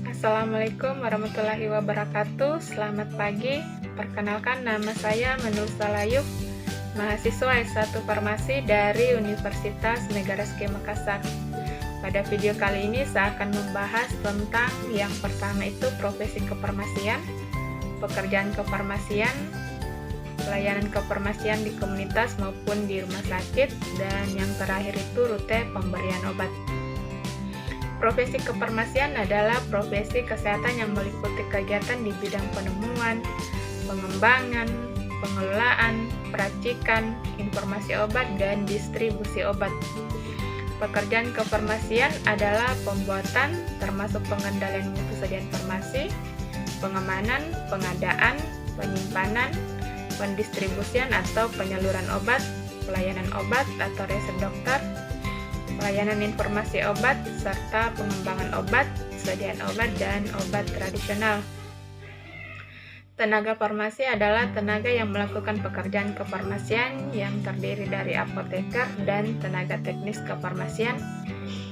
Assalamualaikum warahmatullahi wabarakatuh. Selamat pagi. Perkenalkan, nama saya Menul Salayuk, mahasiswa S1 Farmasi dari Universitas Negara SK Makassar. Pada video kali ini saya akan membahas tentang yang pertama itu profesi kefarmasian, pekerjaan kefarmasian, pelayanan kefarmasian di komunitas maupun di rumah sakit, dan yang terakhir itu rute pemberian obat. Profesi kefarmasian adalah profesi kesehatan yang meliputi kegiatan di bidang penemuan, pengembangan, pengelolaan, peracikan, informasi obat, dan distribusi obat. Pekerjaan kefarmasian adalah pembuatan, termasuk pengendalian mutu sediaan farmasi, pengemanan, pengadaan, penyimpanan, pendistribusian atau penyaluran obat, pelayanan obat atau resep dokter, pelayanan informasi obat, serta pengembangan obat, sediaan obat, dan obat tradisional. Tenaga farmasi adalah tenaga yang melakukan pekerjaan kefarmasian yang terdiri dari apoteker dan tenaga teknis kefarmasian,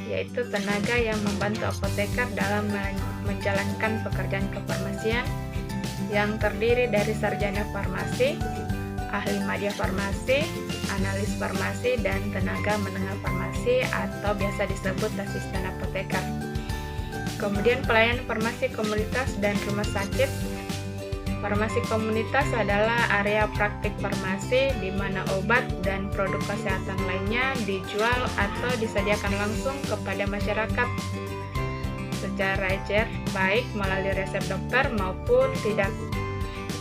yaitu tenaga yang membantu apoteker dalam menjalankan pekerjaan kefarmasian yang terdiri dari sarjana farmasi, ahli media farmasi, analis farmasi, dan tenaga menengah farmasi atau biasa disebut asisten apoteker. Kemudian pelayanan farmasi komunitas dan rumah sakit. Farmasi komunitas adalah area praktik farmasi di mana obat dan produk kesehatan lainnya dijual atau disediakan langsung kepada masyarakat secara ecer, baik melalui resep dokter maupun tidak.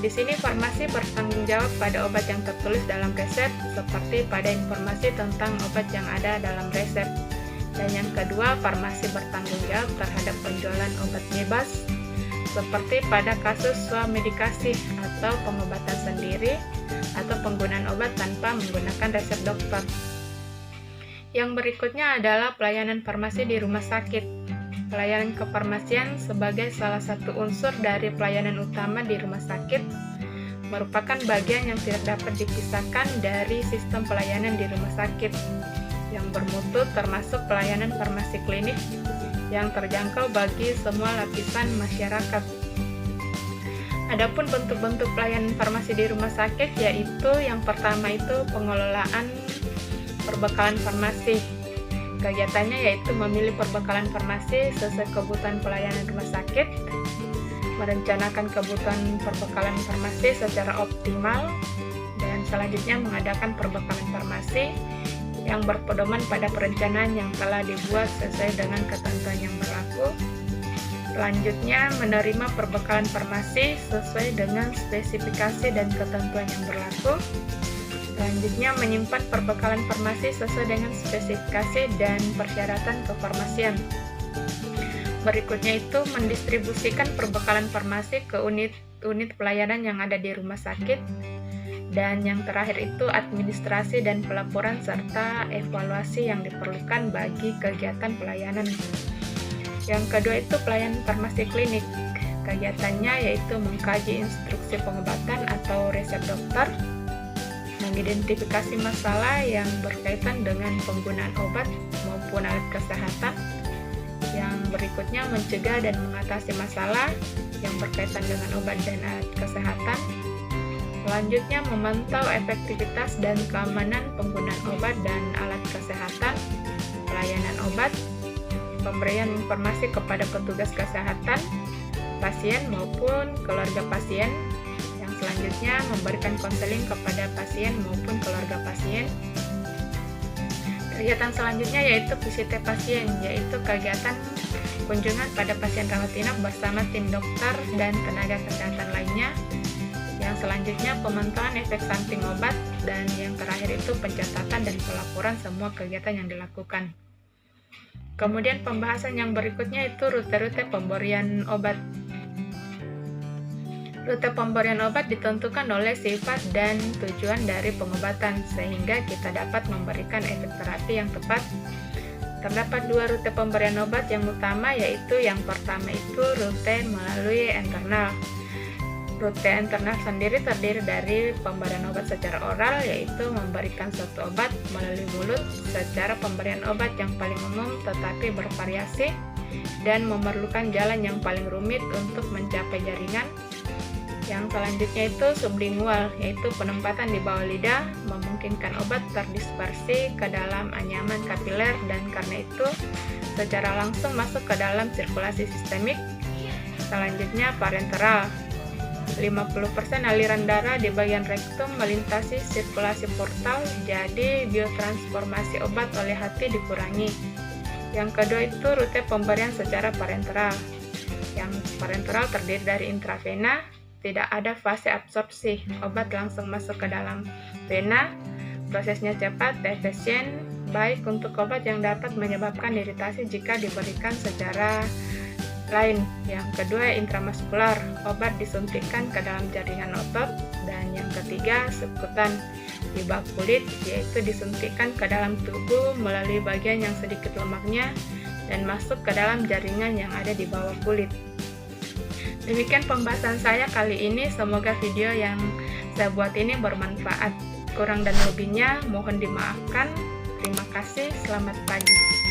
Di sini farmasi bertanggung jawab pada obat yang tertulis dalam resep, seperti pada informasi tentang obat yang ada dalam resep. Dan yang kedua, farmasi bertanggung jawab terhadap penjualan obat bebas, seperti pada kasus swamedikasi atau pengobatan sendiri atau penggunaan obat tanpa menggunakan resep dokter. Yang berikutnya adalah pelayanan farmasi di rumah sakit. Pelayanan kefarmasian sebagai salah satu unsur dari pelayanan utama di rumah sakit merupakan bagian yang tidak dapat dipisahkan dari sistem pelayanan di rumah sakit yang bermutu, termasuk pelayanan farmasi klinik yang terjangkau bagi semua lapisan masyarakat. Adapun bentuk-bentuk pelayanan farmasi di rumah sakit, yaitu yang pertama itu pengelolaan perbekalan farmasi. Kegiatannya yaitu memilih perbekalan farmasi sesuai kebutuhan pelayanan rumah sakit, merencanakan kebutuhan perbekalan farmasi secara optimal, dan selanjutnya mengadakan perbekalan farmasi yang berpedoman pada perencanaan yang telah dibuat sesuai dengan ketentuan yang berlaku. Selanjutnya, menerima perbekalan farmasi sesuai dengan spesifikasi dan ketentuan yang berlaku. Selanjutnya, menyimpan perbekalan farmasi sesuai dengan spesifikasi dan persyaratan kefarmasian. Berikutnya itu mendistribusikan perbekalan farmasi ke unit pelayanan yang ada di rumah sakit. Dan yang terakhir itu administrasi dan pelaporan serta evaluasi yang diperlukan bagi kegiatan pelayanan. Yang kedua itu pelayanan farmasi klinik. Kegiatannya yaitu mengkaji instruksi pengobatan atau resep dokter, mengidentifikasi masalah yang berkaitan dengan penggunaan obat maupun alat kesehatan. Yang berikutnya mencegah dan mengatasi masalah yang berkaitan dengan obat dan alat kesehatan. Selanjutnya memantau efektivitas dan keamanan penggunaan obat dan alat kesehatan, pelayanan obat, pemberian informasi kepada petugas kesehatan, pasien maupun keluarga pasien. Selanjutnya, memberikan konseling kepada pasien maupun keluarga pasien. Kegiatan selanjutnya yaitu visite pasien, yaitu kegiatan kunjungan pada pasien rawat inap bersama tim dokter dan tenaga kesehatan lainnya. Yang selanjutnya, pemantauan efek samping obat, dan yang terakhir itu pencatatan dan pelaporan semua kegiatan yang dilakukan. Kemudian pembahasan yang berikutnya itu rute-rute pemberian obat. Rute pemberian obat ditentukan oleh sifat dan tujuan dari pengobatan, sehingga kita dapat memberikan efek terapi yang tepat. Terdapat dua rute pemberian obat yang utama, yaitu yang pertama itu rute melalui internal. Rute internal sendiri terdiri dari pemberian obat secara oral, yaitu memberikan suatu obat melalui mulut secara pemberian obat yang paling umum tetapi bervariasi dan memerlukan jalan yang paling rumit untuk mencapai jaringan. Yang selanjutnya itu sublingual, yaitu penempatan di bawah lidah, memungkinkan obat terdispersi ke dalam anyaman kapiler dan karena itu secara langsung masuk ke dalam sirkulasi sistemik. Selanjutnya parenteral, 50% aliran darah di bagian rektum melintasi sirkulasi portal, jadi biotransformasi obat oleh hati dikurangi. Yang kedua itu rute pemberian secara parenteral. Yang parenteral terdiri dari intravena, tidak ada fase absorpsi, obat langsung masuk ke dalam vena, prosesnya cepat, efisien, baik untuk obat yang dapat menyebabkan iritasi jika diberikan secara lain. Yang kedua intramuskular, obat disuntikkan ke dalam jaringan otot. Dan yang ketiga subkutan, di bawah kulit, yaitu disuntikkan ke dalam tubuh melalui bagian yang sedikit lemaknya dan masuk ke dalam jaringan yang ada di bawah kulit. Demikian pembahasan saya kali ini, semoga video yang saya buat ini bermanfaat. Kurang dan lebihnya mohon dimaafkan. Terima kasih, selamat pagi.